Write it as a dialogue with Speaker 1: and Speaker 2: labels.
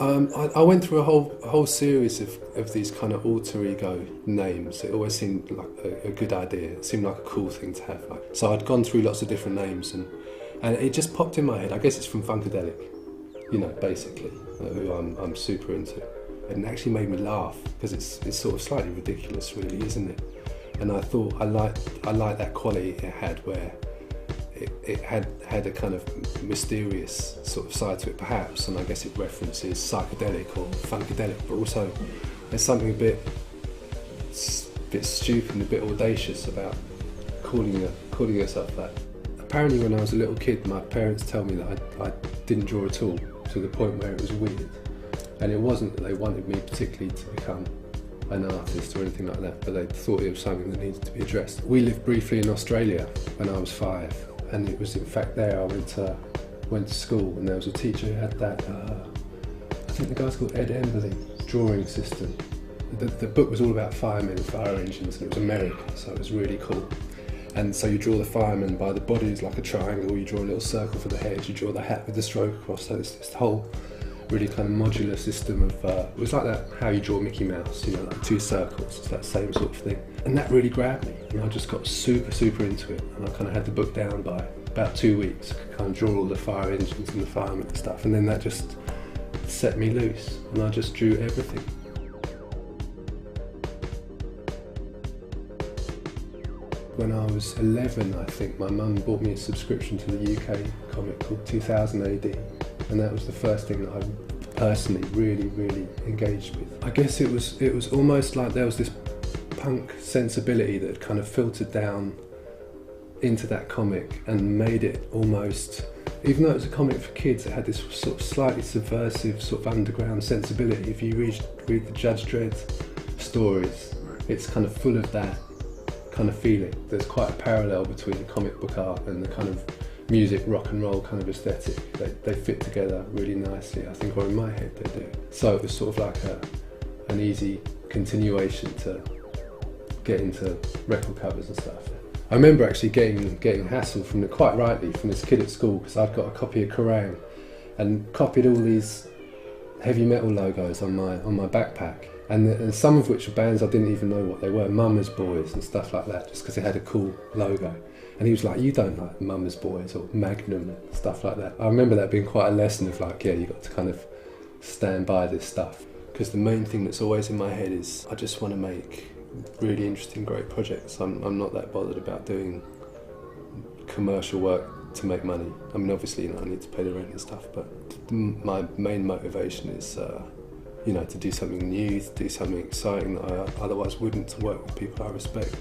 Speaker 1: I went through a whole series of these kind of alter ego names. It always seemed like a good idea. It seemed like a cool thing to have. So I'd gone through lots of different names, and it just popped in my head. I guess it's from Fergadelic, you know, basically, who I'm super into. And it actually made me laugh because it's sort of slightly ridiculous, really, isn't it? And I thought I liked that quality it had, where it had a kind of mysterious sort of side to it, perhaps, and I guess it references psychedelic or funkadelic, but also there's something a bit stupid and a bit audacious about calling yourself that. Apparently, when I was a little kid, my parents tell me that I didn't draw at all, to the point where it was weird, and it wasn't that they wanted me particularly to become an artist or anything like that, but they thought it was something that needed to be addressed. We lived briefly in Australia when I was 5. And it was in fact there I went to school, and there was a teacher who had that, I think the guy's called Ed Emberley, drawing system. The book was all about firemen and fire engines, and it was American, so it was really cool. And so you draw the fireman by the body as like a triangle, you draw a little circle for the head, you draw the hat with the stroke across, so it's this whole really kind of modular system of, it was like that, how you draw Mickey Mouse, you know, like 2 circles, it's that same sort of thing. And that really grabbed me, and I just got super into it, and I kind of had the book down by about 2 weeks. I could kind of draw all the fire engines and the firemen and stuff, and then that just set me loose, and I just drew everything. When I was 11, I think, my mum bought me a subscription to the UK comic called 2000 AD, and that was the first thing that I personally really engaged with. I guess it was almost like there was this punk sensibility that had kind of filtered down into that comic and made it almost, even though it was a comic for kids, it had this sort of slightly subversive sort of underground sensibility. If you read the Judge Dredd stories, it's kind of full of that kind of feeling. There's quite a parallel between comic book art and the kind of music, rock and roll kind of aesthetic. They fit together really nicely, I think, or in my head they do. So it was sort of like an easy continuation to get into record covers and stuff. I remember actually getting hassled quite rightly from this kid at school, because I'd got a copy of Kerrang and copied all these heavy metal logos on my backpack, and some of which were bands I didn't even know what they were, Mama's Boys and stuff like that, just because it had a cool logo. And he was like, "You don't like Mama's Boys or Magnum and stuff like that." I remember that being quite a lesson of like, yeah, you got to kind of stand by this stuff. Because the main thing that's always in my head is I just want to make really interesting, great projects. I'm not that bothered about doing commercial work to make money. I mean, obviously, you know, I need to pay the rent and stuff, but my main motivation is, you know, to do something new, to do something exciting that I otherwise wouldn't, to work with people I respect.